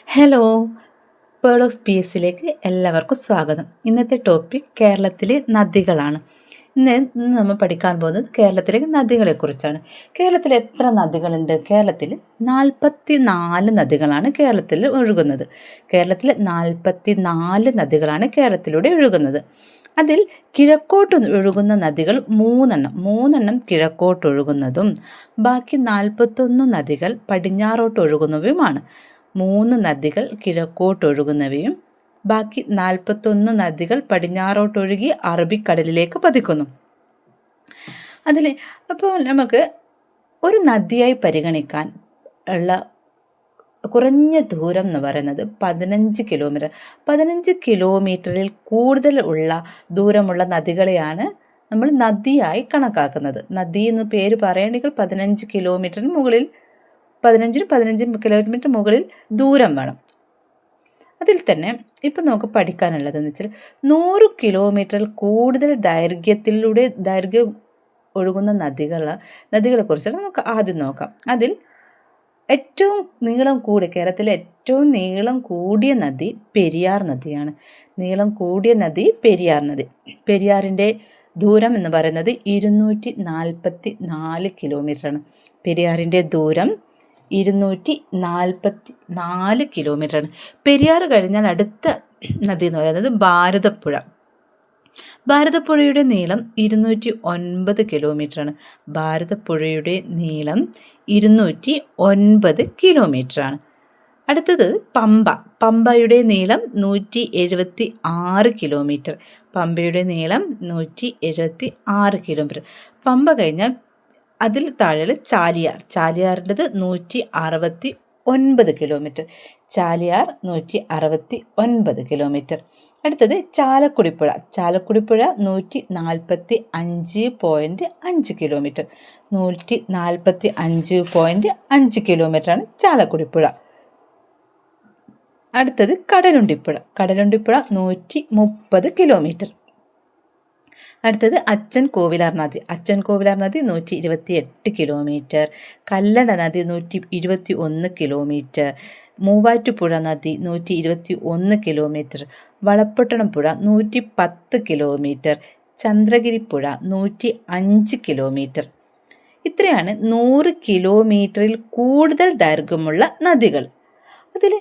Hello, pearl of പീസിലേക്ക് എല്ലാവർക്കും സ്വാഗതം. ഇന്നത്തെ ടോപ്പിക് കേരളത്തിലെ നദികളാണ്. ഇന്ന് നമ്മൾ പഠിക്കാൻ പോകുന്നത് കേരളത്തിലെ നദികളെക്കുറിച്ചാണ്. കേരളത്തിൽ എത്ര നദികളുണ്ട്? കേരളത്തിൽ 44 നദികളാണ് കേരളത്തിൽ ഒഴുകുന്നത്. കേരളത്തിൽ 44 നദികളാണ് കേരളത്തിലൂടെ ഒഴുകുന്നത്. അതിൽ കിഴക്കോട്ട് ഒഴുകുന്ന നദികൾ മൂന്നെണ്ണം കിഴക്കോട്ട് ഒഴുകുന്നതും ബാക്കി 41 നദികൾ പടിഞ്ഞാറോട്ട് ഒഴുകുന്നവയുമാണ്. 3 നദികൾ കിഴക്കോട്ടൊഴുകുന്നവയും ബാക്കി 41 നദികൾ പടിഞ്ഞാറോട്ടൊഴുകി അറബിക്കടലിലേക്ക് പതിക്കുന്നു. അപ്പോൾ നമുക്ക് ഒരു നദിയായി പരിഗണിക്കാൻ ഉള്ള കുറഞ്ഞ ദൂരം എന്ന് പറയുന്നത് 15 കിലോമീറ്റർ. 15 കിലോമീറ്ററിൽ കൂടുതൽ ദൂരമുള്ള നദികളെയാണ് നമ്മൾ നദിയായി കണക്കാക്കുന്നത്. നദി എന്ന് പേര് പറയുകയാണെങ്കിൽ 15 കിലോമീറ്ററിന് മുകളിൽ 15 കിലോമീറ്റർ മുകളിൽ ദൂരം വേണം. അതിൽ തന്നെ ഇപ്പം നമുക്ക് പഠിക്കാനുള്ളതെന്ന് വെച്ചാൽ 100 കിലോമീറ്ററിൽ കൂടുതൽ ദൈർഘ്യം ഒഴുകുന്ന നദികളെക്കുറിച്ചാണ് നമുക്ക് ആദ്യം നോക്കാം. അതിൽ ഏറ്റവും നീളം കൂടിയ കേരളത്തിലെ ഏറ്റവും നീളം കൂടിയ നദി പെരിയാർ നദിയാണ്. നീളം കൂടിയ നദി പെരിയാർ നദി. പെരിയാറിൻ്റെ ദൂരം എന്ന് പറയുന്നത് 244 കിലോമീറ്ററാണ്. പെരിയാറിൻ്റെ ദൂരം 244 കിലോമീറ്ററാണ്. പെരിയാർ കഴിഞ്ഞാൽ അടുത്ത നദി എന്ന് പറയുന്നത് ഭാരതപ്പുഴ. ഭാരതപ്പുഴയുടെ നീളം 209 കിലോമീറ്ററാണ്. ഭാരതപ്പുഴയുടെ നീളം 209 കിലോമീറ്ററാണ്. അടുത്തത് പമ്പയുടെ നീളം 176 കിലോമീറ്റർ. പമ്പയുടെ നീളം 176 കിലോമീറ്റർ. പമ്പ കഴിഞ്ഞാൽ അതിൽ താഴെ ചാലിയാറിൻ്റെത് 169 കിലോമീറ്റർ. ചാലിയാർ 169 കിലോമീറ്റർ. അടുത്തത് ചാലക്കുടിപ്പുഴ. ചാലക്കുടിപ്പുഴ 145.5 കിലോമീറ്റർ. 145.5 കിലോമീറ്ററാണ് ചാലക്കുടിപ്പുഴ. അടുത്തത് കടലുണ്ടിപ്പുഴ. കടലുണ്ടിപ്പുഴ 130 കിലോമീറ്റർ. അടുത്തത് അച്ചൻ കോവിലാർ നദി. അച്ചൻ കോവിലാർ നദി 128 കിലോമീറ്റർ. കല്ലട നദി 121 കിലോമീറ്റർ. മൂവാറ്റുപുഴ നദി 121 കിലോമീറ്റർ. വളപട്ടണം പുഴ 110 കിലോമീറ്റർ. ചന്ദ്രഗിരിപ്പുഴ 105 കിലോമീറ്റർ. ഇത്രയാണ് 100 കിലോമീറ്ററിൽ കൂടുതൽ ദൈർഘ്യമുള്ള നദികൾ. അതിൽ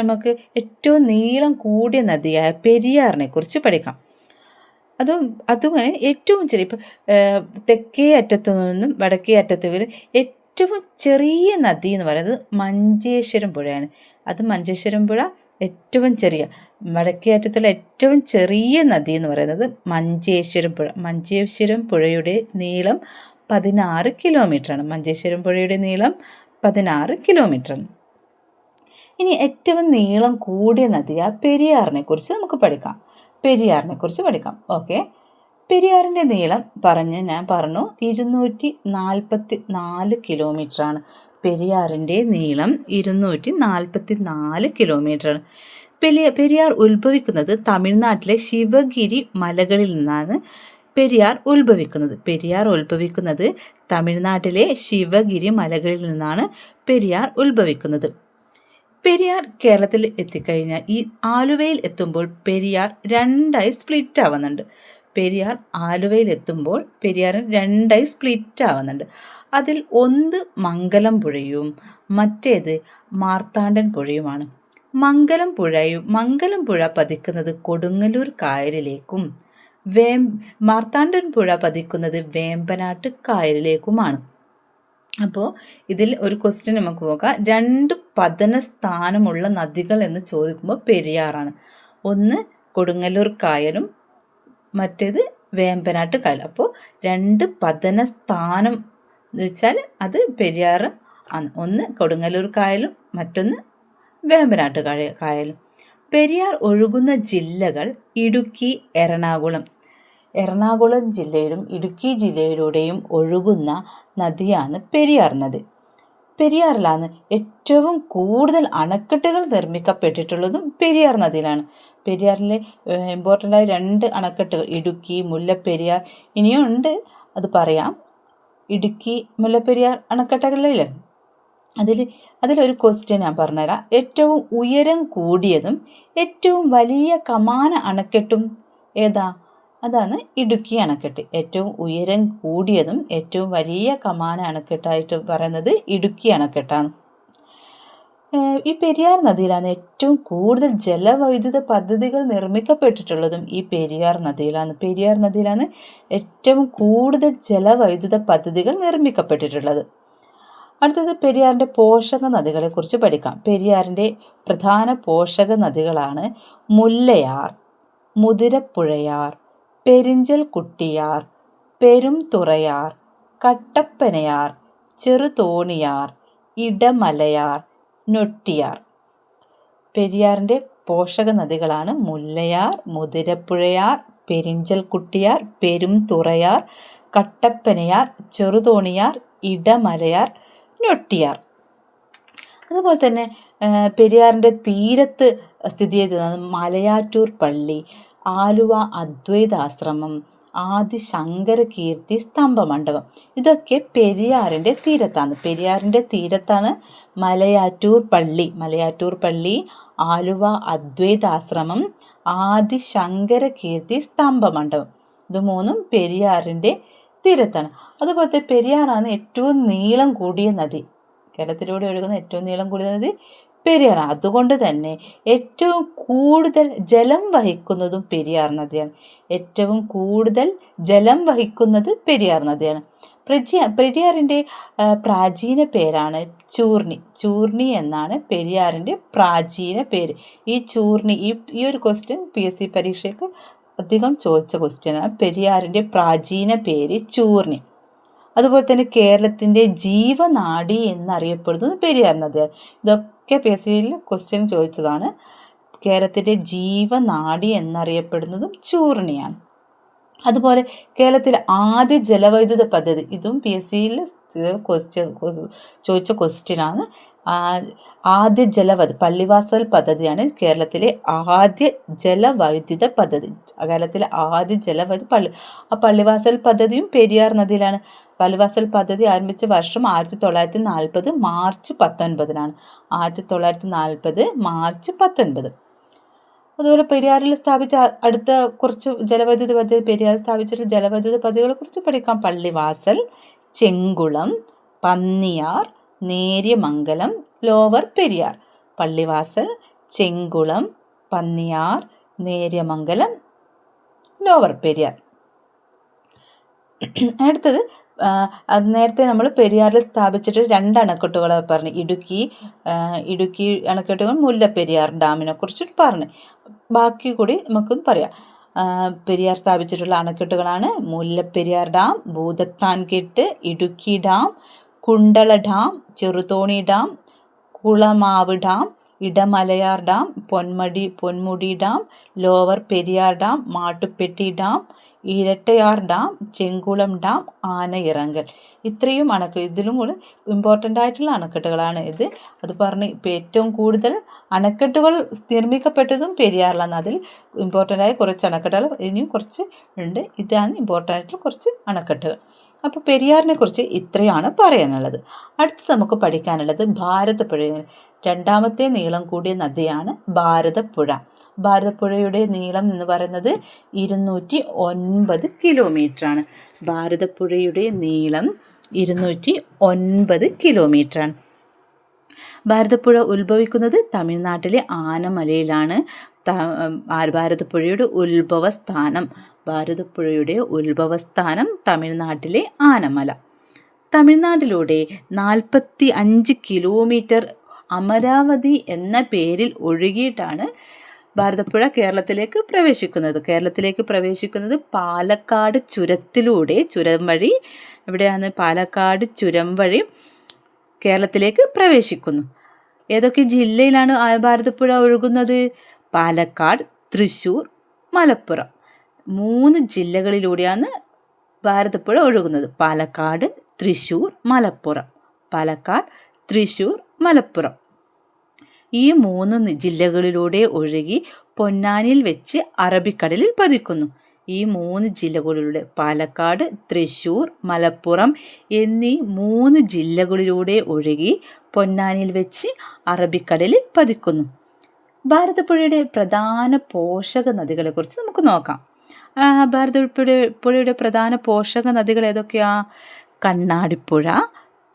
നമുക്ക് ഏറ്റവും നീളം കൂടിയ നദിയായ പെരിയാറിനെ കുറിച്ച് പഠിക്കാം. അതുപോലെ ഏറ്റവും ചെറിയ ഇപ്പം തെക്കേ അറ്റത്തു നിന്നും വടക്കേ അറ്റത്ത് വരെ ഏറ്റവും ചെറിയ നദി എന്ന് പറയുന്നത് മഞ്ചേശ്വരം പുഴയാണ്. മഞ്ചേശ്വരം പുഴ ഏറ്റവും ചെറിയ, വടക്കേ അറ്റത്തുള്ള ഏറ്റവും ചെറിയ നദി എന്ന് പറയുന്നത് മഞ്ചേശ്വരം പുഴ. മഞ്ചേശ്വരം പുഴയുടെ നീളം 16 കിലോമീറ്ററാണ്. മഞ്ചേശ്വരം പുഴയുടെ നീളം 16 കിലോമീറ്ററാണ്. ഇനി ഏറ്റവും നീളം കൂടിയ നദിയായ പെരിയാറിനെ കുറിച്ച് നമുക്ക് പഠിക്കാം. ഓക്കെ, പെരിയാറിൻ്റെ നീളം ഞാൻ പറഞ്ഞു 244 കിലോമീറ്ററാണ്. പെരിയാറിൻ്റെ നീളം 244 കിലോമീറ്ററാണ്. പെരിയാർ ഉത്ഭവിക്കുന്നത് തമിഴ്നാട്ടിലെ ശിവഗിരി മലകളിൽ നിന്നാണ്. പെരിയാർ ഉത്ഭവിക്കുന്നത് തമിഴ്നാട്ടിലെ ശിവഗിരി മലകളിൽ നിന്നാണ് പെരിയാർ ഉത്ഭവിക്കുന്നത്. പെരിയാർ കേരളത്തിൽ എത്തിക്കഴിഞ്ഞാൽ ഈ ആലുവയിൽ എത്തുമ്പോൾ പെരിയാർ രണ്ടായി സ്പ്ലിറ്റ് ആവുന്നുണ്ട്. പെരിയാർ രണ്ടായി സ്പ്ലിറ്റ് ആവുന്നുണ്ട്. അതിൽ ഒന്ന് മംഗലം പുഴയും മറ്റേത് മാർത്താണ്ഡൻ പുഴയുമാണ്. മംഗലം പുഴ പതിക്കുന്നത് കൊടുങ്ങല്ലൂർ കായലിലേക്കും മാർത്താണ്ഡൻ പുഴ പതിക്കുന്നത് വേമ്പനാട്ട് കായലിലേക്കുമാണ്. അപ്പോൾ ഇതിൽ ഒരു ക്വസ്റ്റ്യൻ നമുക്ക് നോക്കാം. 2 പതന സ്ഥാനമുള്ള നദികൾ എന്ന് ചോദിക്കുമ്പോൾ പെരിയാറാണ്. ഒന്ന് കൊടുങ്ങല്ലൂർ കായലും മറ്റേത് വേമ്പനാട്ട് കായൽ. അപ്പോൾ 2 പതന സ്ഥാനം എന്ന് വെച്ചാൽ അത് പെരിയാർ ആണ്. ഒന്ന് കൊടുങ്ങല്ലൂർ കായലും മറ്റൊന്ന് വേമ്പനാട്ട് കായലും. പെരിയാർ ഒഴുകുന്ന ജില്ലകൾ ഇടുക്കി, എറണാകുളം ജില്ലയിലും ഇടുക്കി ജില്ലയിലൂടെയും ഒഴുകുന്ന നദിയാണ് പെരിയാർ നദി. പെരിയാറിലാണ് ഏറ്റവും കൂടുതൽ അണക്കെട്ടുകൾ നിർമ്മിക്കപ്പെട്ടിട്ടുള്ളതും പെരിയാർ നദിയിലാണ്. പെരിയാറിലെ ഇമ്പോർട്ടൻ്റായ 2 അണക്കെട്ടുകൾ ഇടുക്കി, മുല്ലപ്പെരിയാർ, ഇനിയും ഉണ്ട്, അത് പറയാം. ഇടുക്കി, മുല്ലപ്പെരിയാർ അണക്കെട്ടുകളിലെ അതിൽ അതിലൊരു ക്വസ്റ്റ്യൻ ഞാൻ പറഞ്ഞുതരാം. ഏറ്റവും ഉയരം കൂടിയതും ഏറ്റവും വലിയ കമാന അണക്കെട്ടും ഏതാ? അതാണ് ഇടുക്കി അണക്കെട്ട്. ഏറ്റവും ഉയരം കൂടിയതും ഏറ്റവും വലിയ കമാന അണക്കെട്ടായിട്ട് പറയുന്നത് ഇടുക്കി അണക്കെട്ടാണ്. ഈ പെരിയാർ നദിയിലാണ് ഏറ്റവും കൂടുതൽ ജലവൈദ്യുത പദ്ധതികൾ നിർമ്മിക്കപ്പെട്ടിട്ടുള്ളതും ഈ പെരിയാർ നദിയിലാണ്. പെരിയാർ നദിയിലാണ് ഏറ്റവും കൂടുതൽ ജലവൈദ്യുത പദ്ധതികൾ നിർമ്മിക്കപ്പെട്ടിട്ടുള്ളത്. അടുത്തത് പെരിയാറിൻ്റെ പോഷക നദികളെക്കുറിച്ച് പഠിക്കാം. പെരിയാറിൻ്റെ പ്രധാന പോഷക നദികളാണ് മുല്ലയാർ, മുതിരപ്പുഴയാർ, പെരിഞ്ചൽ കുട്ടിയാർ, പെരുംതുറയാർ, കട്ടപ്പനയാർ, ചെറുതോണിയാർ, ഇടമലയാർ, നൊട്ടിയാർ. പെരിയാറിൻ്റെ പോഷക നദികളാണ് മുല്ലയാർ, മുതിരപ്പുഴയാർ, പെരിഞ്ചൽ കുട്ടിയാർ, പെരുംതുറയാർ, കട്ടപ്പനയാർ, ചെറുതോണിയാർ, ഇടമലയാർ, നൊട്ടിയാർ. അതുപോലെ തന്നെ പെരിയാറിൻ്റെ തീരത്ത് സ്ഥിതി ചെയ്യുന്നത് മലയാറ്റൂർ പള്ളി, ആലുവ അദ്വൈതാശ്രമം, ആദി ശങ്കരകീർത്തി സ്തംഭ മണ്ഡപം. ഇതൊക്കെ പെരിയാറിൻ്റെ തീരത്താണ്. പെരിയാറിൻ്റെ തീരത്താണ് മലയാറ്റൂർ പള്ളി, ആലുവ അദ്വൈതാശ്രമം, ആദി ശങ്കരകീർത്തി സ്തംഭ മണ്ഡപം. ഇത് മൂന്നും പെരിയാറിൻ്റെ തീരത്താണ്. അതുപോലത്തെ പെരിയാറാണ് ഏറ്റവും നീളം കൂടിയ നദി. കേരളത്തിലൂടെ ഒഴുകുന്ന ഏറ്റവും നീളം കൂടിയ നദി പെരിയാറാണ്. അതുകൊണ്ട് തന്നെ ഏറ്റവും കൂടുതൽ ജലം വഹിക്കുന്നതും പെരിയാർ നദിയാണ്. ഏറ്റവും കൂടുതൽ ജലം വഹിക്കുന്നത് പെരിയാർ നദിയാണ്. പെരിയാറിൻ്റെ പ്രാചീന പേരാണ് ചൂർണി. ചൂർണി എന്നാണ് പെരിയാറിൻ്റെ പ്രാചീന പേര്. ഈ ചൂർണി ഈ ഒരു ക്വസ്റ്റ്യൻ PSC പരീക്ഷയ്ക്ക് അധികം ചോദിച്ച ക്വസ്റ്റ്യനാണ്. പെരിയാറിൻ്റെ പ്രാചീന പേര് ചൂർണി. അതുപോലെ തന്നെ കേരളത്തിൻ്റെ ജീവനാഡി എന്നറിയപ്പെടുന്നത് പെരിയാർ നദിയാണ്. ഇതൊക്കെ PSCയിൽ ക്വസ്റ്റ്യൻ ചോദിച്ചതാണ്. കേരളത്തിൻ്റെ ജീവനാഡി എന്നറിയപ്പെടുന്നതും ചൂർണിയാണ്. അതുപോലെ കേരളത്തിലെ ആദ്യ ജലവൈദ്യുത പദ്ധതി, ഇതും PSCയിൽ ചോദിച്ച ക്വസ്റ്റ്യനാണ്. ആദ്യ പള്ളിവാസൽ പദ്ധതിയാണ് കേരളത്തിലെ ആദ്യ ജലവൈദ്യുത പദ്ധതി. കേരളത്തിലെ ആദ്യ ജലവൈദ്യുത പള്ളിവാസൽ പദ്ധതിയും പെരിയാർ നദിയിലാണ്. പള്ളിവാസൽ പദ്ധതി ആരംഭിച്ച വർഷം 1940 മാർച്ച് 19. 1940 മാർച്ച് 19. അതുപോലെ പെരിയാറിൽ സ്ഥാപിച്ച അടുത്ത കുറച്ച് ജലവൈദ്യുത പദ്ധതി, പെരിയാർ സ്ഥാപിച്ചിട്ടുള്ള ജലവൈദ്യുത പദ്ധതികളെ കുറിച്ച് പഠിക്കാം. പള്ളിവാസൽ, ചെങ്കുളം, പന്നിയാർ, നേര്യമംഗലം, ലോവർ പെരിയാർ. പള്ളിവാസൽ, ചെങ്കുളം, പന്നിയാർ, നേര്യമംഗലം, ലോവർ പെരിയാർ. അടുത്തത് നേരത്തെ നമ്മൾ പെരിയാറിൽ സ്ഥാപിച്ചിട്ട് 2 അണക്കെട്ടുകളെ പറഞ്ഞു. ഇടുക്കി അണക്കെട്ടുകൾ, മുല്ലപ്പെരിയാർ ഡാമിനെ കുറിച്ചിട്ട് പറഞ്ഞു. ബാക്കി കൂടി നമുക്കൊന്ന് പറയാം. പെരിയാർ സ്ഥാപിച്ചിട്ടുള്ള അണക്കെട്ടുകളാണ് Mullaperiyar dam, Bhoothathankettu, Idukki dam, Kundala dam, Cheruthoni dam, Kulamavu dam, Idamalayar dam, Ponmudi dam, lower Periyar dam, Mattupetty dam, Erattayar dam, Chenkulam dam, Anayirangal. ഇത്രയും ഇതിലും കൂടെ ഇമ്പോർട്ടൻ്റ് ആയിട്ടുള്ള അണക്കെട്ടുകളാണ് ഇത്. അത് പറഞ്ഞ് ഏറ്റവും കൂടുതൽ അണക്കെട്ടുകൾ നിർമ്മിക്കപ്പെട്ടതും പെരിയാറിലാണ്. അതിൽ ഇമ്പോർട്ടൻ്റ് ആയ കുറച്ച് അണക്കെട്ടുകൾ ഇനിയും കുറച്ച് ഉണ്ട്. ഇതാണ് ഇമ്പോർട്ടൻ്റ് ആയിട്ടുള്ള കുറച്ച് അണക്കെട്ടുകൾ. അപ്പോൾ പെരിയാറിനെ കുറിച്ച് ഇത്രയാണ് പറയാനുള്ളത്. അടുത്ത് നമുക്ക് പഠിക്കാനുള്ളത് ഭാരതപ്പുഴ. രണ്ടാമത്തെ നീളം കൂടിയ നദിയാണ് ഭാരതപ്പുഴ. ഭാരതപ്പുഴയുടെ നീളം എന്ന് പറയുന്നത് 209 കിലോമീറ്ററാണ്. ഭാരതപ്പുഴയുടെ നീളം 209 കിലോമീറ്ററാണ്. ഭാരതപ്പുഴ ഉത്ഭവിക്കുന്നത് തമിഴ്നാട്ടിലെ ആനമലയിലാണ്. ഭാരതപ്പുഴയുടെ ഉത്ഭവസ്ഥാനം തമിഴ്നാട്ടിലെ ആനമല. തമിഴ്നാട്ടിലൂടെ 45 കിലോമീറ്റർ അമരാവതി എന്ന പേരിൽ ഒഴുകിയിട്ടാണ് ഭാരതപ്പുഴ കേരളത്തിലേക്ക് പ്രവേശിക്കുന്നത്. പാലക്കാട് ചുരം വഴി പാലക്കാട് ചുരം വഴി കേരളത്തിലേക്ക് പ്രവേശിക്കുന്നു. ഏതൊക്കെ ജില്ലയിലാണ് ഭാരതപ്പുഴ ഒഴുകുന്നത്? പാലക്കാട്, തൃശ്ശൂർ, മലപ്പുറം. 3 ജില്ലകളിലൂടെയാണ് ഭാരതപ്പുഴ ഒഴുകുന്നത്. പാലക്കാട്, തൃശ്ശൂർ, മലപ്പുറം. ഈ 3 ജില്ലകളിലൂടെ ഒഴുകി പൊന്നാനിയിൽ വെച്ച് അറബിക്കടലിൽ പതിക്കുന്നു. ഈ 3 ജില്ലകളിലൂടെ പാലക്കാട്, തൃശ്ശൂർ, മലപ്പുറം എന്നീ 3 ജില്ലകളിലൂടെ ഒഴുകി പൊന്നാനിയിൽ വെച്ച് അറബിക്കടലിൽ പതിക്കുന്നു. ഭാരതപ്പുഴയുടെ പ്രധാന പോഷക നദികളെക്കുറിച്ച് നമുക്ക് നോക്കാം. ഭാരതപ്പുഴയുടെ പ്രധാന പോഷക നദികൾ ഏതൊക്കെയാ? കണ്ണാടിപ്പുഴ,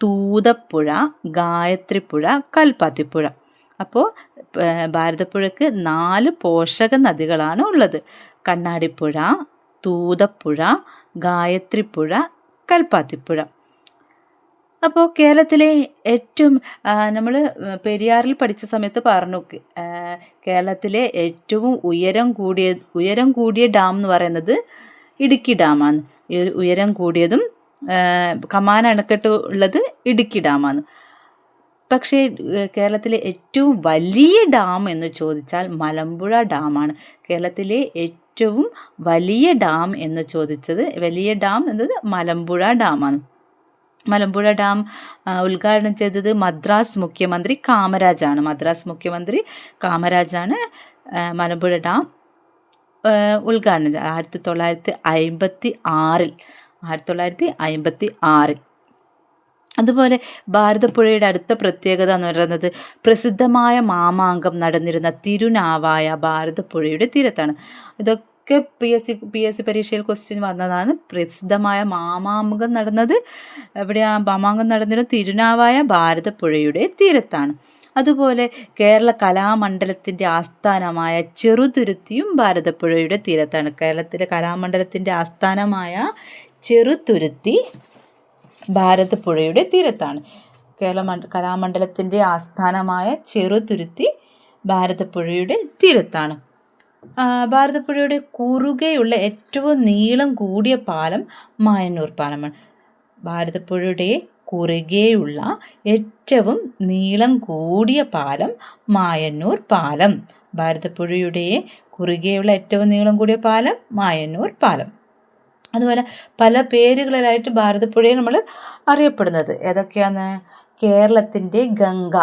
തൂതപ്പുഴ, ഗായത്രിപ്പുഴ, കൽപ്പാത്തിപ്പുഴ. അപ്പോൾ ഭാരതപ്പുഴയ്ക്ക് 4 പോഷക നദികളാണ് ഉള്ളത്. കണ്ണാടിപ്പുഴ, തൂതപ്പുഴ, ഗായത്രിപ്പുഴ, കൽപ്പാത്തിപ്പുഴ. അപ്പോൾ കേരളത്തിലെ ഏറ്റവും നമ്മൾ പെരിയാറിൽ പഠിച്ച സമയത്ത് പറഞ്ഞു, കേരളത്തിലെ ഏറ്റവും ഉയരം കൂടിയ ഡാം എന്ന് പറയുന്നത് ഇടുക്കി ഡാമാണ്. ഉയരം കൂടിയതും കമാന അണക്കെട്ട് ഉള്ളത് ഇടുക്കി ഡാമാണ്. പക്ഷേ കേരളത്തിലെ ഏറ്റവും വലിയ ഡാം എന്ന് ചോദിച്ചാൽ മലമ്പുഴ ഡാമാണ്. കേരളത്തിലെ ഏറ്റവും വലിയ ഡാം എന്ന് ചോദിച്ചത്, വലിയ ഡാം എന്നത് മലമ്പുഴ ഡാമാണ്. മലമ്പുഴ ഡാം ഉദ്ഘാടനം ചെയ്തത് മദ്രാസ് മുഖ്യമന്ത്രി കാമരാജാണ്. മലമ്പുഴ ഡാം ഉദ്ഘാടനം ചെയ്തത് 1956. അതുപോലെ ഭാരതപ്പുഴയുടെ അടുത്ത പ്രത്യേകത എന്ന് പറയുന്നത് പ്രസിദ്ധമായ മാമാങ്കം നടന്നിരുന്ന തിരുനാവായ ഭാരതപ്പുഴയുടെ തീരത്താണ്. ഇതൊക്കെ പി എസ് സി പരീക്ഷയിൽ ക്വസ്റ്റ്യൻ വന്നതാണ്. പ്രസിദ്ധമായ മാമാങ്കം നടന്നത് എവിടെയാണ്? മാമാങ്കം നടന്നിരുന്ന തിരുനാവായ ഭാരതപ്പുഴയുടെ തീരത്താണ്. അതുപോലെ കേരള കലാമണ്ഡലത്തിൻ്റെ ആസ്ഥാനമായ ചെറുതുരുത്തിയും ഭാരതപ്പുഴയുടെ തീരത്താണ്. കേരളത്തിലെ കലാമണ്ഡലത്തിൻ്റെ ആസ്ഥാനമായ ചെറുതുരുത്തി ഭാരതപ്പുഴയുടെ തീരത്താണ്. കലാമണ്ഡലത്തിൻ്റെ ആസ്ഥാനമായ ചെറുതുരുത്തി ഭാരതപ്പുഴയുടെ തീരത്താണ്. ഭാരതപ്പുഴയുടെ കുറുകെയുള്ള ഏറ്റവും നീളം കൂടിയ പാലം മായന്നൂർ പാലമാണ്. ഭാരതപ്പുഴയുടെ കുറുകെയുള്ള ഏറ്റവും നീളം കൂടിയ പാലം മായന്നൂർ പാലം. ഭാരതപ്പുഴയുടെ കുറുകെയുള്ള ഏറ്റവും നീളം കൂടിയ പാലം മായന്നൂർ പാലം. അതുപോലെ പല പേരുകളിലായിട്ട് ഭാരതപ്പുഴയെ നമ്മൾ അറിയപ്പെടുന്നത് ഏതൊക്കെയാണ്? കേരളത്തിൻ്റെ ഗംഗ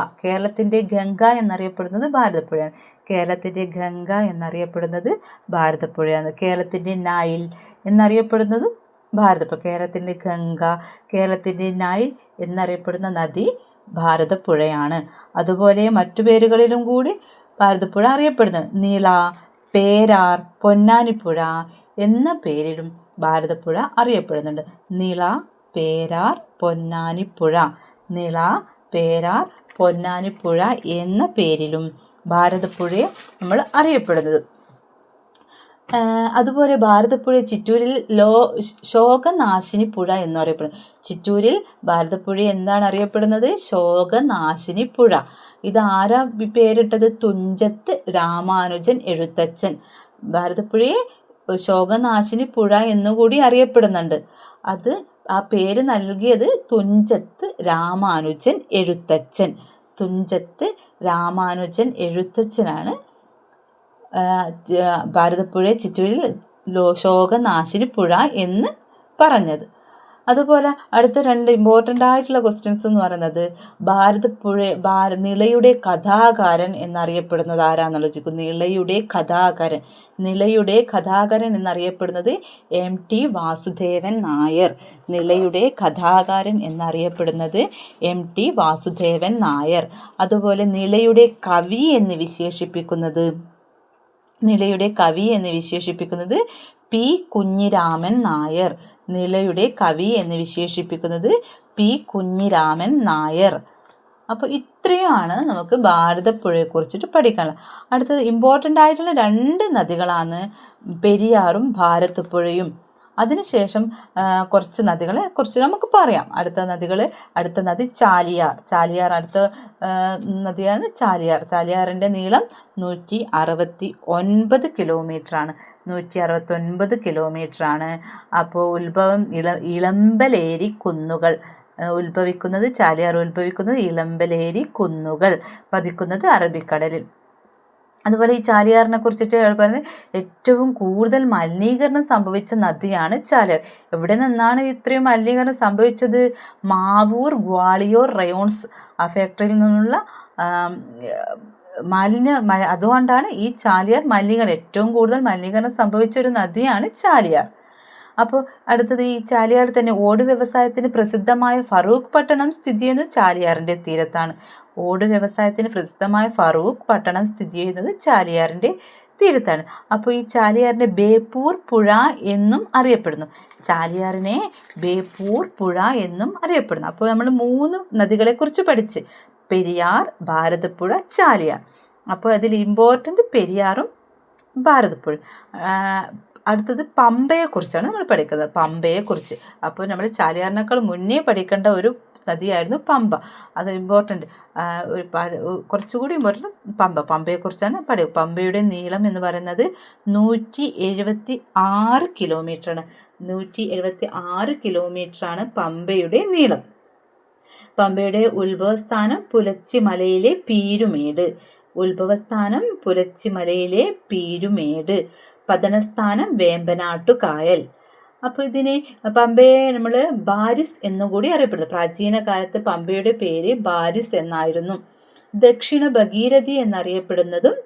എന്നറിയപ്പെടുന്നത് ഭാരതപ്പുഴയാണ്. കേരളത്തിൻ്റെ നൈൽ എന്നറിയപ്പെടുന്നതും ഭാരതപ്പുഴ. കേരളത്തിൻ്റെ നൈൽ എന്നറിയപ്പെടുന്ന നദി ഭാരതപ്പുഴയാണ്. അതുപോലെ മറ്റു പേരുകളിലും കൂടി ഭാരതപ്പുഴ അറിയപ്പെടുന്നത് നിള, പേരാർ, പൊന്നാനിപ്പുഴ എന്ന പേരിലും ഭാരതപ്പുഴ അറിയപ്പെടുന്നുണ്ട്. നിള, പേരാർ, പൊന്നാനിപ്പുഴ എന്ന പേരിലും ഭാരതപ്പുഴയെ നമ്മൾ അറിയപ്പെടുന്നത്. അതുപോലെ ഭാരതപ്പുഴ ചിറ്റൂരിൽ ശോകനാശിനി പുഴ എന്നറിയപ്പെടുന്നു. ചിറ്റൂരിൽ ഭാരതപ്പുഴ എന്താണ് അറിയപ്പെടുന്നത്? ശോകനാശിനി പുഴ. ഇത് ആരാ പേരിട്ടത്? തുഞ്ചത്ത് രാമാനുജൻ എഴുത്തച്ഛൻ ഭാരതപ്പുഴയെ ശോകനാശിനി പുഴ എന്നുകൂടി അറിയപ്പെടുന്നുണ്ട്. ആ പേര് നൽകിയത് തുഞ്ചത്ത് രാമാനുജൻ എഴുത്തച്ഛനാണ് ഭാരതപ്പുഴയെ ചിറ്റൂരിൽ ശോകനാശിനി പുഴ എന്ന് പറഞ്ഞത്. അതുപോലെ അടുത്ത 2 ഇമ്പോർട്ടൻ്റ് ആയിട്ടുള്ള ക്വസ്റ്റ്യൻസ് എന്ന് പറയുന്നത് നിളയുടെ കഥാകാരൻ എന്നറിയപ്പെടുന്നത് ആരാന്നുള്ളത് ചോദിക്കും. നിളയുടെ കഥാകാരൻ എന്നറിയപ്പെടുന്നത് MT വാസുദേവൻ നായർ. അതുപോലെ നിളയുടെ കവി എന്ന് വിശേഷിപ്പിക്കുന്നത് പി കുഞ്ഞിരാമൻ നായർ. അപ്പോൾ ഇത്രയുമാണ് നമുക്ക് ഭാരതപ്പുഴയെ കുറിച്ചിട്ട് പഠിക്കാനുള്ളത്. അടുത്തത് ഇമ്പോർട്ടൻ്റ് ആയിട്ടുള്ള 2 നദികളാണ് പെരിയാറും ഭാരതപ്പുഴയും. അതിനുശേഷം കുറച്ച് നദികളെ കുറിച്ച് നമുക്ക് പറയാം. അടുത്ത നദി ചാലിയാർ. അടുത്ത നദിയാണ് ചാലിയാർ. ചാലിയാറിൻ്റെ നീളം 169 കിലോമീറ്ററാണ്. അപ്പോൾ ഉത്ഭവം ഇളമ്പലേരി കുന്നുകൾ. ചാലിയാർ ഉത്ഭവിക്കുന്നത് ഇളമ്പലേരി കുന്നുകൾ, പതിക്കുന്നത് അറബിക്കടലിൽ. അതുപോലെ ഈ ചാലിയാറിനെ കുറിച്ചിട്ട് പറയുന്നത് ഏറ്റവും കൂടുതൽ മലിനീകരണം സംഭവിച്ച നദിയാണ് ചാലിയാർ. എവിടെ നിന്നാണ് ഇത്രയും മലിനീകരണം സംഭവിച്ചത്? മാവൂർ, ഗ്വാളിയോർ റയോൺസ് ആ ഫാക്ടറിയിൽ നിന്നുള്ള അതുകൊണ്ടാണ് ഈ ചാലിയാർ മലിനീകരണം, ഏറ്റവും കൂടുതൽ മലിനീകരണം സംഭവിച്ച ഒരു നദിയാണ് ചാലിയാർ. അപ്പോൾ അടുത്തത്, ഈ ചാലിയാർ തന്നെ ഓട് വ്യവസായത്തിന് പ്രസിദ്ധമായ ഫറൂഖ് പട്ടണം സ്ഥിതി ചെയ്യുന്നത് ചാലിയാറിൻ്റെ തീരത്താണ്. ഓട് വ്യവസായത്തിന് പ്രസിദ്ധമായ ഫറൂഖ് പട്ടണം സ്ഥിതി ചെയ്യുന്നത് ചാലിയാറിൻ്റെ തീരത്താണ്. അപ്പോൾ ഈ ചാലിയാറിനെ ബേപ്പൂർ പുഴ എന്നും അറിയപ്പെടുന്നു. ചാലിയാറിനെ ബേപ്പൂർ പുഴ എന്നും അറിയപ്പെടുന്നു. അപ്പോൾ നമ്മൾ 3 നദികളെക്കുറിച്ച് പഠിച്ച്: പെരിയാർ, ഭാരതപ്പുഴ, ചാലിയാർ. അപ്പോൾ അതിൽ ഇമ്പോർട്ടൻ്റ് പെരിയാറും ഭാരതപ്പുഴ. അടുത്തത് പമ്പയെക്കുറിച്ചാണ് നമ്മൾ പഠിക്കുന്നത്, പമ്പയെക്കുറിച്ച്. അപ്പോൾ നമ്മൾ ചാലിയാറിനേക്കാൾ മുന്നേ പഠിക്കേണ്ട ഒരു നദിയായിരുന്നു പമ്പ. അത് ഇമ്പോർട്ടൻ്റ്, കുറച്ചുകൂടി ഇമ്പോർട്ടൻ്റ് പമ്പയെക്കുറിച്ചാണ് പഠിക്കുക. പമ്പയുടെ നീളം എന്ന് പറയുന്നത് 176 കിലോമീറ്ററാണ്. 176 കിലോമീറ്ററാണ് പമ്പയുടെ നീളം. പമ്പയുടെ ഉത്ഭവസ്ഥാനം പുലച്ചിമലയിലെ പീരുമേട്. ഉത്ഭവസ്ഥാനം പുലച്ചിമലയിലെ പീരുമേട്. പതനസ്ഥാനം വേമ്പനാട്ടുകായൽ. അപ്പോൾ ഇതിനെ, പമ്പയെ നമ്മൾ ബാരിസ് എന്നുകൂടി അറിയപ്പെടുന്നു. പ്രാചീന കാലത്ത് പമ്പയുടെ പേര് ബാരിസ് എന്നായിരുന്നു. ദക്ഷിണ ഭഗീരഥി എന്നറിയപ്പെടുന്നതും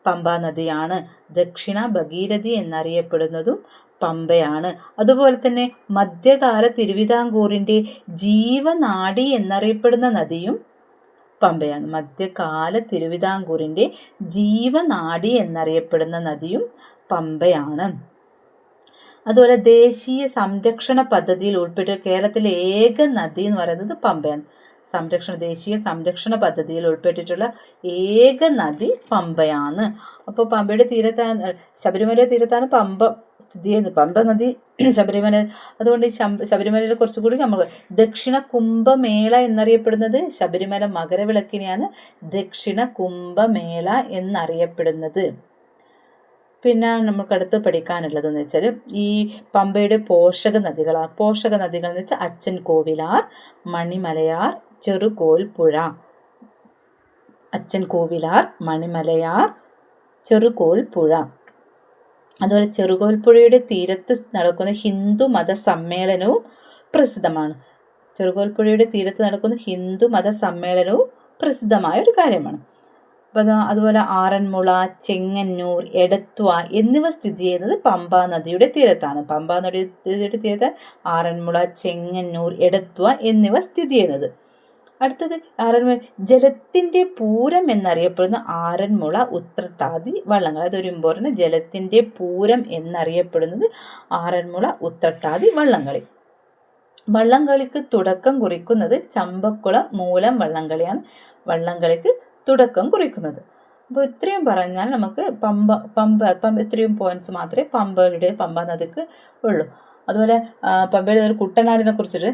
പമ്പാ നദിയാണ്. ദക്ഷിണ ഭഗീരഥി എന്നറിയപ്പെടുന്നതും പമ്പയാണ്. അതുപോലെ തന്നെ മധ്യകാല തിരുവിതാംകൂറിൻ്റെ ജീവനാഡി എന്നറിയപ്പെടുന്ന നദിയും പമ്പയാണ്. മധ്യകാല തിരുവിതാംകൂറിൻ്റെ ജീവനാഡി എന്നറിയപ്പെടുന്ന നദിയും പമ്പയാണ്. അതുപോലെ ദേശീയ സംരക്ഷണ പദ്ധതിയിൽ ഉൾപ്പെട്ട കേരളത്തിലെ ഏക നദി എന്ന് പറയുന്നത് പമ്പയാണ്. ദേശീയ സംരക്ഷണ പദ്ധതിയിൽ ഉൾപ്പെട്ടിട്ടുള്ള ഏക നദി പമ്പയാണ്. അപ്പോൾ പമ്പയുടെ തീരത്താണ്, ശബരിമല തീരത്താണ് പമ്പ സ്ഥിതി ചെയ്യുന്നത്. പമ്പ നദി ശബരിമല, അതുകൊണ്ട് ശബരിമലയെ കുറച്ചുകൂടി നമ്മൾ, ദക്ഷിണ കുംഭമേള എന്നറിയപ്പെടുന്നത് ശബരിമല മകരവിളക്കിനെയാണ് ദക്ഷിണ കുംഭമേള എന്നറിയപ്പെടുന്നത്. പിന്നെ നമുക്കടുത്ത് പഠിക്കാനുള്ളതെന്ന് വെച്ചാൽ ഈ പമ്പയുടെ പോഷക നദികളാണ്. പോഷക നദികൾ എന്ന് വെച്ചാൽ അച്ചൻ കോവിലാർ, മണിമലയാർ, ചെറുകോൽപ്പുഴ. അച്ചൻ കോവിലാർ, മണിമലയാർ, ചെറുകോൽപ്പുഴ. അതുപോലെ ചെറുകോൽപ്പുഴയുടെ തീരത്ത് നടക്കുന്ന ഹിന്ദു മത സമ്മേളനവും പ്രസിദ്ധമാണ്. ചെറുകോൽപ്പുഴയുടെ തീരത്ത് നടക്കുന്ന ഹിന്ദു മത സമ്മേളനവും പ്രസിദ്ധമായ ഒരു കാര്യമാണ്. അപ്പോൾ അതുപോലെ ആറന്മുള, ചെങ്ങന്നൂർ, എടത്വ എന്നിവ സ്ഥിതി ചെയ്യുന്നത് പമ്പാ നദിയുടെ തീരത്താണ്. പമ്പാ നദിയുടെ തീരത്ത് ആറന്മുള, ചെങ്ങന്നൂർ, എടത്വ എന്നിവ സ്ഥിതി ചെയ്യുന്നത്. അടുത്തത് ആറന്മുള ജലത്തിൻ്റെ പൂരം എന്നറിയപ്പെടുന്ന ആറന്മുള ഉത്രട്ടാതി വള്ളങ്ങൾ. അതൊരു ഇമ്പോർട്ടൻ്റ്, ജലത്തിൻ്റെ പൂരം എന്നറിയപ്പെടുന്നത് ആറന്മുള ഉത്രട്ടാതി വള്ളംകളി. വള്ളംകളിക്ക് തുടക്കം കുറിക്കുന്നത് ചമ്പക്കുളം മൂലം വള്ളംകളിയാണ് വള്ളംകളിക്ക് തുടക്കം കുറിക്കുന്നത്. അപ്പോൾ ഇത്രയും പറഞ്ഞാൽ നമുക്ക് പമ്പ ഇത്രയും പോയിന്റ്സ് മാത്രമേ പമ്പ നദിക്ക് ഉള്ളൂ. അതുപോലെ പമ്പയുടെ ഒരു കുട്ടനാടിനെ കുറിച്ചൊരു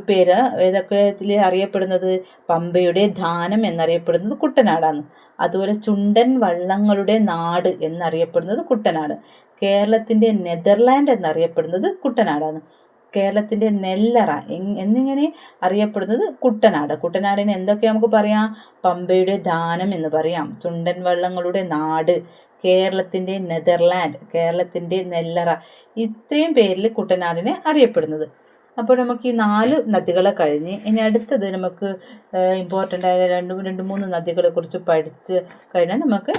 പേര് ഏതൊക്കെ അറിയപ്പെടുന്നത്, പമ്പയുടെ ധാനം എന്നറിയപ്പെടുന്നത് കുട്ടനാടാണ്. അതുപോലെ ചുണ്ടൻ വള്ളങ്ങളുടെ നാട് എന്നറിയപ്പെടുന്നത് കുട്ടനാട്. കേരളത്തിൻ്റെ നെതർലാൻഡ് എന്നറിയപ്പെടുന്നത് കുട്ടനാടാണ്. കേരളത്തിൻ്റെ നെല്ലറ എന്നിങ്ങനെ അറിയപ്പെടുന്നത് കുട്ടനാട്. കുട്ടനാടിന് എന്തൊക്കെ നമുക്ക് പറയാം? പമ്പയുടെ ധാനം എന്ന് പറയാം, ചുണ്ടൻ വള്ളങ്ങളുടെ നാട്, കേരളത്തിൻ്റെ നെതർലാൻഡ്, കേരളത്തിൻ്റെ നെല്ലറ, ഇത്രയും പേരിൽ കുട്ടനാടിനെ അറിയപ്പെടുന്നത്. അപ്പോൾ നമുക്ക് ഈ 4 നദികളെ കഴിഞ്ഞ് ഇനി അടുത്തത് നമുക്ക് ഇമ്പോർട്ടൻ്റ് ആയ 2-3 നദികളെ കുറിച്ച് പഠിച്ച് കഴിഞ്ഞാൽ നമുക്ക്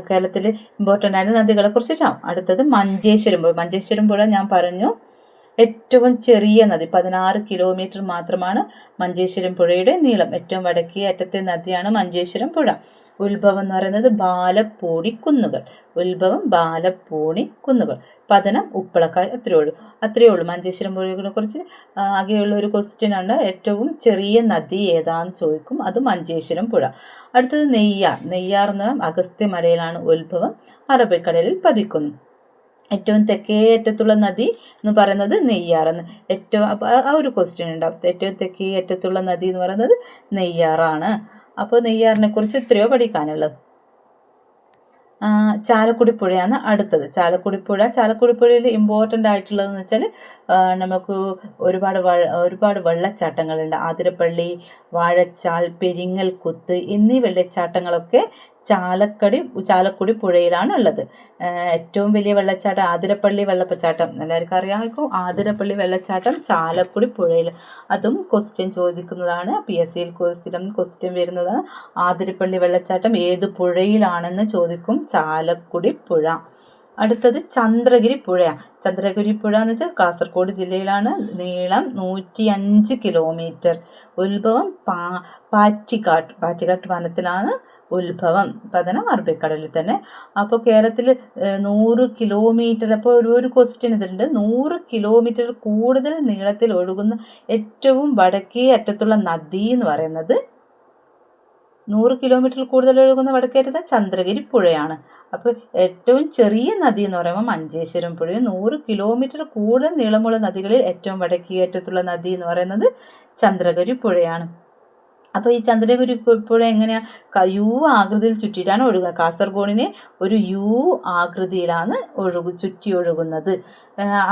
കേരളത്തിൽ ഇമ്പോർട്ടൻ്റ് ആയ നദികളെ കുറിച്ചിട്ടാവും. അടുത്തത് മഞ്ചേശ്വരം പുഴ. മഞ്ചേശ്വരം പുഴ ഞാൻ പറഞ്ഞു ഏറ്റവും ചെറിയ നദി, 16 കിലോമീറ്റർ മാത്രമാണ് മഞ്ചേശ്വരം പുഴയുടെ നീളം. ഏറ്റവും വടക്കേ അറ്റത്തെ നദിയാണ് മഞ്ചേശ്വരം പുഴ. ഉത്ഭവം എന്ന് പറയുന്നത് ബാലപ്പൂണി കുന്നുകൾ. ഉത്ഭവം ബാലപ്പൂണി കുന്നുകൾ. പതനം ഉപ്പളക്കായ്. അത്രയേ ഉള്ളൂ. മഞ്ചേശ്വരം പുഴയെ കുറിച്ച് ആകെയുള്ള ഒരു ക്വസ്റ്റ്യൻ ആണ്. ഏറ്റവും ചെറിയ നദി ഏതാന്ന് ചോദിക്കും, അത് മഞ്ചേശ്വരം പുഴ. അടുത്തത് നെയ്യാർ എന്ന് അഗസ്ത്യമലയിലാണ് ഉത്ഭവം, അറബിക്കടലിൽ പതിക്കുന്നു. ഏറ്റവും തെക്കേ അറ്റത്തുള്ള നദി എന്ന് പറയുന്നത് നെയ്യാറെന്ന്. ആ ഒരു ക്വസ്റ്റ്യൻ ഉണ്ടാവും. ഏറ്റവും തെക്കേ അറ്റത്തുള്ള നദി എന്ന് പറയുന്നത് നെയ്യാറാണ്. അപ്പോൾ നെയ്യാറിനെ കുറിച്ച് എത്രയോ പഠിക്കാനുള്ളത്. ചാലക്കുടി പുഴയാണ് അടുത്തത്. ചാലക്കുടി പുഴയിൽ ഇമ്പോർട്ടൻ്റ് ആയിട്ടുള്ളതെന്ന് വെച്ചാൽ നമുക്ക് ഒരുപാട് വെള്ളച്ചാട്ടങ്ങളുണ്ട്. ആതിരപ്പള്ളി, വാഴച്ചാൽ, പെരിങ്ങൽകുത്ത് എന്നീ വെള്ളച്ചാട്ടങ്ങളൊക്കെ ചാലക്കുടി പുഴയിലാണ് ഉള്ളത്. ഏറ്റവും വലിയ വെള്ളച്ചാട്ടം ആതിരപ്പള്ളി വെള്ളച്ചാട്ടം, എല്ലാവർക്കും അറിയാമായിരിക്കും. ആതിരപ്പള്ളി വെള്ളച്ചാട്ടം ചാലക്കുടി പുഴയിൽ, അതും ക്വസ്റ്റ്യൻ ചോദിക്കുന്നതാണ്. PSCയിൽ ക്വസ്റ്റ്യൻ വരുന്നതാണ്. ആതിരപ്പള്ളി വെള്ളച്ചാട്ടം ഏത് പുഴയിലാണെന്ന് ചോദിക്കും. ചാലക്കുടി പുഴ. അടുത്തത് ചന്ദ്രഗിരി പുഴയാണ്. ചന്ദ്രഗിരി പുഴ എന്ന് വെച്ചാൽ കാസർഗോഡ് ജില്ലയിലാണ്. നീളം 105 കിലോമീറ്റർ. ഉത്ഭവം പാറ്റിക്കാട്ട് വനത്തിലാണ് ഉത്ഭവം. പതനം അറബിക്കടലിൽ തന്നെ. അപ്പോൾ കേരളത്തിൽ 100 കിലോമീറ്റർ, അപ്പോൾ ഒരു ക്വസ്റ്റ്യൻ ഇതിലുണ്ട്. 100 കിലോമീറ്റർ കൂടുതൽ നീളത്തിൽ ഒഴുകുന്ന ഏറ്റവും വടക്കേ അറ്റത്തുള്ള നദി എന്ന് പറയുന്നത് 100 കിലോമീറ്റർ കൂടുതൽ ഒഴുകുന്ന വടക്കേ അറ്റത്ത് ചന്ദ്രഗിരി പുഴയാണ്. അപ്പോൾ ഏറ്റവും ചെറിയ നദി എന്ന് പറയുമ്പോൾ മഞ്ചേശ്വരം പുഴയും. 100 കിലോമീറ്റർ കൂടുതൽ നീളമുള്ള നദികളിൽ ഏറ്റവും വടക്കേ അറ്റത്തുള്ള നദി എന്ന് പറയുന്നത് ചന്ദ്രഗിരി പുഴയാണ്. അപ്പോൾ ഈ ചന്ദ്രഗിരി പുഴ എങ്ങനെയാണ്? യു ആകൃതിയിൽ ചുറ്റിയിട്ടാണ് ഒഴുകുക. കാസർഗോഡിനെ ഒരു യു ആകൃതിയിലാണ് ചുറ്റി ഒഴുകുന്നത്.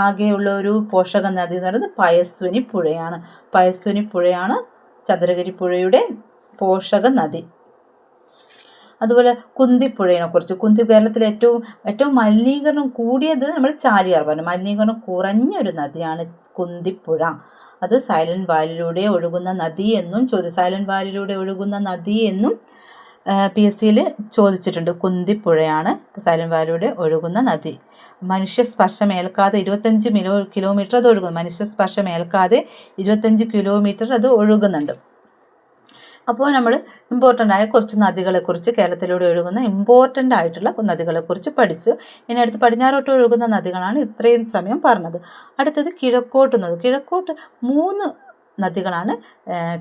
ആകെയുള്ള ഒരു പോഷക നദി എന്ന് പറയുന്നത് പയസ്വിനി പുഴയാണ്. പയസ്വിനി പുഴയാണ് ചന്ദ്രഗിരി പുഴയുടെ പോഷക നദി. അതുപോലെ കുന്തിപ്പുഴയെ കുറിച്ച്, കേരളത്തിലെ ഏറ്റവും മലിനീകരണം കൂടിയത് നമ്മൾ ചാലിയാർ പറഞ്ഞു. മലിനീകരണം കുറഞ്ഞൊരു നദിയാണ് കുന്തിപ്പുഴ. അത് സൈലന്റ് വാലിയിലൂടെ ഒഴുകുന്ന നദി എന്നും സൈലന്റ് വാലിയിലൂടെ ഒഴുകുന്ന നദി എന്നും PSCയിൽ ചോദിച്ചിട്ടുണ്ട്. കുന്തിപ്പുഴയാണ് സൈലന്റ് വാലിയിലൂടെ ഒഴുകുന്ന നദി. മനുഷ്യസ്പർശം ഏൽക്കാതെ 25 കിലോമീറ്റർ അത് ഒഴുകുന്നു. മനുഷ്യസ്പർശം ഏൽക്കാതെ 25 കിലോമീറ്റർ അത് ഒഴുകുന്നുണ്ട്. അപ്പോൾ നമ്മൾ ഇമ്പോർട്ടൻ്റ് ആയ കുറച്ച് നദികളെക്കുറിച്ച്, കേരളത്തിലൂടെ ഒഴുകുന്ന ഇമ്പോർട്ടൻ്റ് ആയിട്ടുള്ള നദികളെക്കുറിച്ച് പഠിച്ചു. ഇനി അടുത്ത് പടിഞ്ഞാറോട്ട് ഒഴുകുന്ന നദികളാണ് ഇത്രയും സമയം പറഞ്ഞത്. അടുത്തത് കിഴക്കോട്ട് 3 നദികളാണ്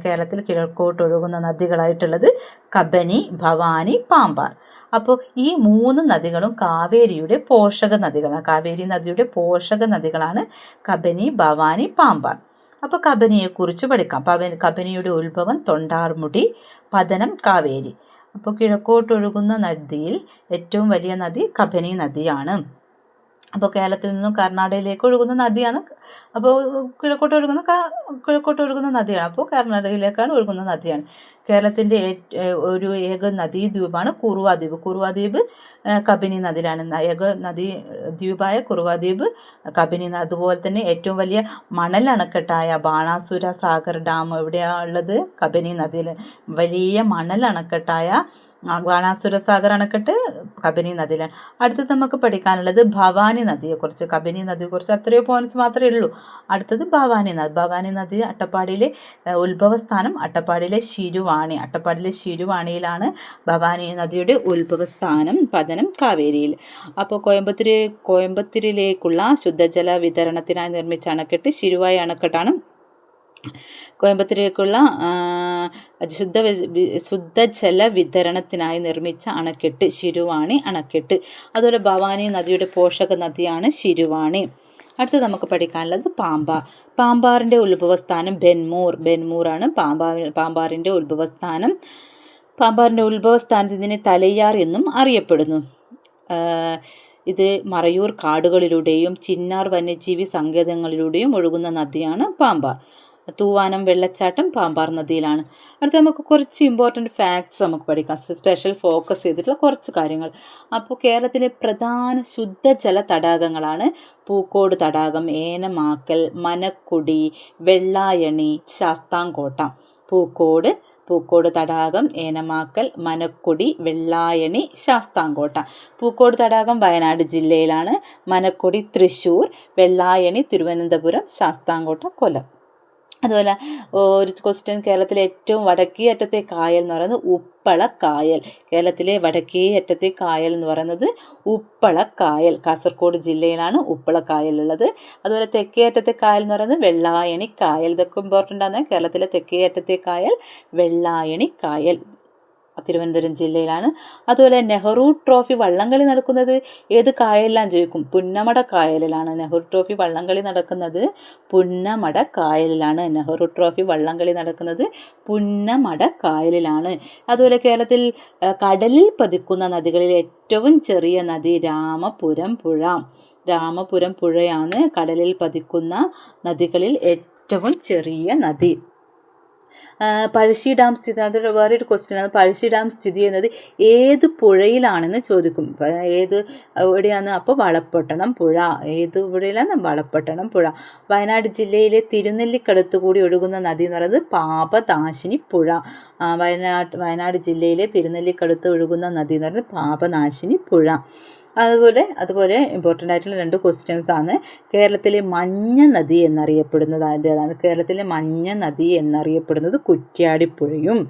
കേരളത്തിൽ കിഴക്കോട്ട് ഒഴുകുന്ന നദികളായിട്ടുള്ളത്. കബനി, ഭവാനി, പാമ്പാർ. അപ്പോൾ ഈ 3 നദികളും കാവേരിയുടെ പോഷക നദികളാണ്. കാവേരി നദിയുടെ പോഷക നദികളാണ് കബനി, ഭവാനി, പാമ്പാർ. അപ്പോൾ കബനിയെക്കുറിച്ച് പഠിക്കാം. കബനിയുടെ ഉത്ഭവം തൊണ്ടാർമുടി, പതനം കാവേരി. അപ്പോൾ കിഴക്കോട്ടൊഴുകുന്ന നദിയിൽ ഏറ്റവും വലിയ നദി കബനി നദിയാണ്. അപ്പോൾ കേരളത്തിൽ നിന്നും കർണാടകയിലേക്ക് ഒഴുകുന്ന നദിയാണ്. അപ്പോൾ കിഴക്കോട്ട് ഒഴുകുന്ന നദിയാണ്. അപ്പോൾ കർണാടകയിലേക്കാണ് ഒഴുകുന്ന നദിയാണ്. കേരളത്തിൻ്റെ ഒരു ഏക നദീദ്വീപാണ് കുറുവ ദ്വീപ്. കുറുവ ദ്വീപ് കബനി നദിയിലാണ്. ഏക നദീ ദ്വീപായ കുറുവ ദ്വീപ് കബനി. അതുപോലെ തന്നെ ഏറ്റവും വലിയ മണൽ അണക്കെട്ടായ ബാണാസുര സാഗർ ഡാം എവിടെയാണ് ഉള്ളത്? കബനി നദിയിൽ. വലിയ മണൽ അണക്കെട്ടായ ബാണാസുര സാഗർ അണക്കെട്ട് കബനി നദിയിലാണ്. അടുത്തത് നമുക്ക് പഠിക്കാനുള്ളത് ഭവാനി നദിയെക്കുറിച്ച്. കബനി നദിയെക്കുറിച്ച് അത്രയോ പോയിന്റ്സ് മാത്രമേ ഉള്ളൂ. അടുത്തത് ഭവാനി നദി. ഭവാനി നദി അട്ടപ്പാടിയിലെ ഉത്ഭവസ്ഥാനം അട്ടപ്പാടിയിലെ ശിരുവാണി. അട്ടപ്പാടിയിലെ ശിരുവാണിയിലാണ് ഭവാനി നദിയുടെ ഉത്ഭവസ്ഥാനം. പതനം കാവേരിയിൽ. അപ്പോൾ കോയമ്പത്തൂരിലേക്കുള്ള ശുദ്ധജല വിതരണത്തിനായി നിർമ്മിച്ച അണക്കെട്ട് ശിരുവായി അണക്കെട്ടാണ്. കോയമ്പത്തൂരിലേക്കുള്ള ശുദ്ധജല വിതരണത്തിനായി നിർമ്മിച്ച അണക്കെട്ട് ശിരുവാണി അണക്കെട്ട്. അതുപോലെ ഭവാനി നദിയുടെ പോഷക നദിയാണ് ശിരുവാണി. അടുത്ത് നമുക്ക് പഠിക്കാനുള്ളത് പാമ്പാർ. പാമ്പാറിൻ്റെ ഉത്ഭവസ്ഥാനം ബെന്മൂറാണ് പാമ്പാറിൻ്റെ ഉത്ഭവസ്ഥാനം. പാമ്പാറിൻ്റെ ഉത്ഭവസ്ഥാനത്ത് ഇതിനെ തലയ്യാർ എന്നും അറിയപ്പെടുന്നു. ഇത് മറയൂർ കാടുകളിലൂടെയും ചിന്നാർ വന്യജീവി സങ്കേതങ്ങളിലൂടെയും ഒഴുകുന്ന നദിയാണ് പാമ്പാർ. തൂവാനം വെള്ളച്ചാട്ടം പാമ്പാർ നദിയിലാണ്. അടുത്ത നമുക്ക് കുറച്ച് ഇമ്പോർട്ടൻറ്റ് ഫാക്ട്സ് നമുക്ക് പഠിക്കാം. സ്പെഷ്യൽ ഫോക്കസ് ചെയ്തിട്ടുള്ള കുറച്ച് കാര്യങ്ങൾ. അപ്പോൾ കേരളത്തിലെ പ്രധാന ശുദ്ധജല തടാകങ്ങളാണ് പൂക്കോട് തടാകം, ഏനമാക്കൽ, മനക്കുടി, വെള്ളായണി, ശാസ്താംകോട്ട. പൂക്കോട് തടാകം, ഏനമാക്കൽ, മനക്കുടി, വെള്ളായണി, ശാസ്താംകോട്ട. പൂക്കോട് തടാകം വയനാട് ജില്ലയിലാണ്. മനക്കുടി തൃശ്ശൂർ, വെള്ളായണി തിരുവനന്തപുരം, ശാസ്താംകോട്ട കൊല്ലം. അതുപോലെ ഒരു ക്വസ്റ്റ്യൻ, കേരളത്തിലെ ഏറ്റവും വടക്കേ അറ്റത്തെ കായൽ എന്ന് പറയുന്നത് ഉപ്പളക്കായൽ. കേരളത്തിലെ വടക്കേ അറ്റത്തെ കായൽ എന്ന് പറയുന്നത് ഉപ്പളക്കായൽ. കാസർഗോഡ് ജില്ലയിലാണ് ഉപ്പളക്കായൽ ഉള്ളത്. അതുപോലെ തെക്കേ അറ്റത്തെ കായൽ എന്ന് പറയുന്നത് വെള്ളായണി കായൽ. ഇതൊക്കെ ഇമ്പോർട്ടൻ്റ് ആണ്. കേരളത്തിലെ തെക്കേ അറ്റത്തെ കായൽ വെള്ളായണി കായൽ. തിരുവനന്തപുരം ജില്ലയിലാണ്. അതുപോലെ നെഹ്റു ട്രോഫി വള്ളംകളി നടക്കുന്നത് ഏത് കായലിലാന്ന് ചോദിക്കും. പുന്നമട കായലിലാണ് നെഹ്റു ട്രോഫി വള്ളംകളി നടക്കുന്നത്. പുന്നമട കായലിലാണ് നെഹ്റു ട്രോഫി വള്ളംകളി നടക്കുന്നത് പുന്നമട കായലിലാണ്. അതുപോലെ കേരളത്തിൽ കടലിൽ പതിക്കുന്ന നദികളിൽ ഏറ്റവും ചെറിയ നദി രാമപുരം പുഴ. രാമപുരം പുഴയാണ് കടലിൽ പതിക്കുന്ന നദികളിൽ ഏറ്റവും ചെറിയ നദി. പഴശ്ശി ഡാം സ്ഥിതി, അതൊരു വേറൊരു ക്വസ്റ്റ്യനാണ്. പഴശ്ശി ഡാം സ്ഥിതി ചെയ്യുന്നത് ഏത് പുഴയിലാണെന്ന് ചോദിക്കും. ഏത് എവിടെയാണ്? അപ്പോൾ വളപട്ടണം പുഴ. ഏത് പുഴയിലാണ്? വളപട്ടണം പുഴ. വയനാട് ജില്ലയിലെ തിരുനെല്ലിക്കടുത്ത് കൂടി ഒഴുകുന്ന നദി എന്ന് പറയുന്നത് പാപനാശിനി പുഴ. വയനാട് ജില്ലയിലെ തിരുനെല്ലിക്കടുത്ത് ഒഴുകുന്ന നദി എന്ന് പറയുന്നത് പാപനാശിനി പുഴ. അതുപോലെ ഇമ്പോർട്ടൻ്റ് ആയിട്ടുള്ള 2 ക്വസ്റ്റ്യൻസ് ആണ്. കേരളത്തിലെ മഞ്ഞ നദി എന്നറിയപ്പെടുന്നത് ഏതാണ്? കേരളത്തിലെ മഞ്ഞ നദി എന്നറിയപ്പെടുന്നത് കുറ്റ്യാടിപ്പുഴയും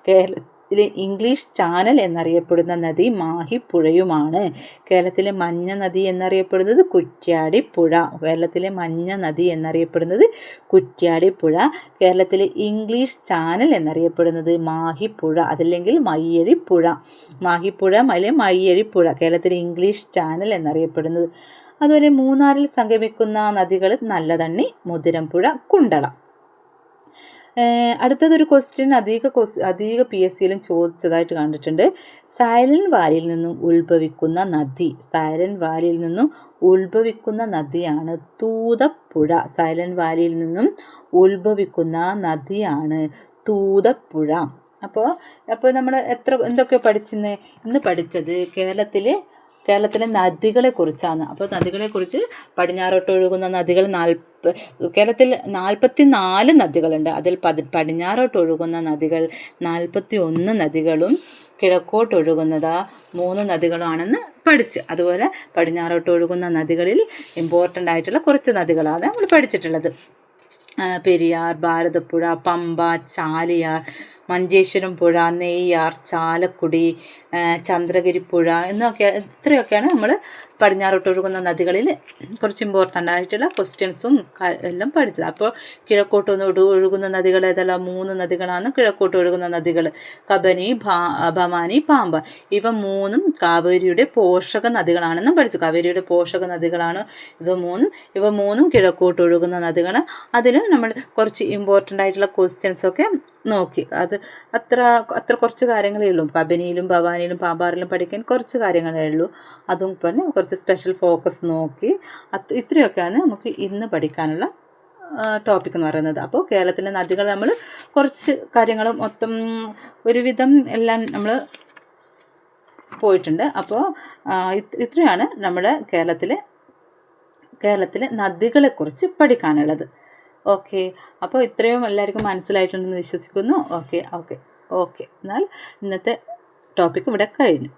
കേരളത്തിലെ ഇംഗ്ലീഷ് ചാനൽ എന്നറിയപ്പെടുന്ന നദി മാഹിപ്പുഴയുമാണ്. കേരളത്തിലെ മഞ്ഞ നദി എന്നറിയപ്പെടുന്നത് കുറ്റ്യാടിപ്പുഴ. കേരളത്തിലെ മഞ്ഞ നദി എന്നറിയപ്പെടുന്നത് കുറ്റ്യാടിപ്പുഴ. കേരളത്തിലെ ഇംഗ്ലീഷ് ചാനൽ എന്നറിയപ്പെടുന്നത് മാഹിപ്പുഴ, അതല്ലെങ്കിൽ മയ്യഴിപ്പുഴ. മാഹിപ്പുഴ അല്ലെങ്കിൽ മയ്യഴിപ്പുഴ, കേരളത്തിലെ ഇംഗ്ലീഷ് ചാനൽ എന്നറിയപ്പെടുന്നത്. അതുപോലെ മൂന്നാറിൽ സംഗമിക്കുന്ന നദികൾ നല്ലതണ്ണി, മുതിരമ്പുഴ, കുണ്ടള. അടുത്തതൊരു ക്വസ്റ്റ്യൻ അധിക PSCയിലും ചോദിച്ചതായിട്ട് കണ്ടിട്ടുണ്ട്. സൈലന്റ് വാലിയിൽ നിന്നും ഉത്ഭവിക്കുന്ന നദി. സൈലന്റ് വാലിയിൽ നിന്നും ഉത്ഭവിക്കുന്ന നദിയാണ് തൂതപ്പുഴ. സൈലന്റ് വാലിയിൽ നിന്നും ഉത്ഭവിക്കുന്ന നദിയാണ് തൂതപ്പുഴ. അപ്പോൾ നമ്മൾ എന്തൊക്കെ പഠിച്ചിന്ന്? ഇന്ന് പഠിച്ചത് കേരളത്തിലെ നദികളെക്കുറിച്ചാണ്. അപ്പോൾ നദികളെക്കുറിച്ച് പടിഞ്ഞാറോട്ട് ഒഴുകുന്ന നദികൾ കേരളത്തിൽ 44 നദികളുണ്ട്. അതിൽ പടിഞ്ഞാറോട്ട് ഒഴുകുന്ന നദികൾ 41 നദികളും കിഴക്കോട്ട് ഒഴുകുന്നത് 3 നദികളാണെന്ന് പഠിച്ച്. അതുപോലെ പടിഞ്ഞാറോട്ട് ഒഴുകുന്ന നദികളിൽ ഇമ്പോർട്ടൻ്റ് ആയിട്ടുള്ള കുറച്ച് നദികളാണ് നമ്മൾ പഠിച്ചിട്ടുള്ളത്. പെരിയാർ, ഭാരതപ്പുഴ, പമ്പ, ചാലിയാർ, മഞ്ചേശ്വരം പുഴ, നെയ്യാർ, ചാലക്കുടി, ചന്ദ്രഗിരിപ്പുഴ ഇത്രയൊക്കെയാണ് നമ്മൾ പടിഞ്ഞാറോട്ട് ഒഴുകുന്ന നദികളിൽ കുറച്ച് ഇമ്പോർട്ടൻ്റ് ആയിട്ടുള്ള ക്വസ്റ്റ്യൻസും എല്ലാം പഠിച്ചത്. അപ്പോൾ കിഴക്കോട്ട് ഒഴുകുന്ന നദികൾ ഏതെല്ലാം? 3 നദികളാണ് കിഴക്കോട്ട് ഒഴുകുന്ന നദികൾ. കബനി, ഭവാനി, പാമ്പാർ. ഇവ 3ഉം കാവേരിയുടെ പോഷക നദികളാണെന്നും പഠിച്ചു. കാവേരിയുടെ പോഷക നദികളാണ് ഇവ മൂന്നും കിഴക്കോട്ട് ഒഴുകുന്ന നദികൾ. അതിലും നമ്മൾ കുറച്ച് ഇമ്പോർട്ടൻ്റ് ആയിട്ടുള്ള ക്വസ്റ്റ്യൻസൊക്കെ നോക്കി. അത് അത്ര കുറച്ച് കാര്യങ്ങളേ ഉള്ളൂ. കബനിയിലും ഭവാനിയിലും പാമ്പാറിലും പഠിക്കാൻ കുറച്ച് കാര്യങ്ങളേ ഉള്ളൂ. അതും പറഞ്ഞ് കുറച്ച് സ്പെഷ്യൽ ഫോക്കസ് നോക്കി. ഇത്രയൊക്കെയാണ് നമുക്ക് ഇന്ന് പഠിക്കാനുള്ള ടോപ്പിക് എന്ന് പറയുന്നത്. അപ്പോൾ കേരളത്തിലെ നദികൾ നമ്മൾ കുറച്ച് കാര്യങ്ങൾ മൊത്തം ഒരുവിധം എല്ലാം നമ്മൾ പോയിട്ടുണ്ട്. അപ്പോൾ ഇത്രയാണ് നമ്മുടെ കേരളത്തിലെ നദികളെക്കുറിച്ച് പഠിക്കാനുള്ളത്. ഓക്കെ, അപ്പോൾ ഇത്രയും എല്ലാവർക്കും മനസ്സിലായിട്ടുണ്ടെന്ന് വിശ്വസിക്കുന്നു. ഓക്കെ എന്നാൽ ഇന്നത്തെ ടോപ്പിക്ക് ഇവിടെ കഴിഞ്ഞു.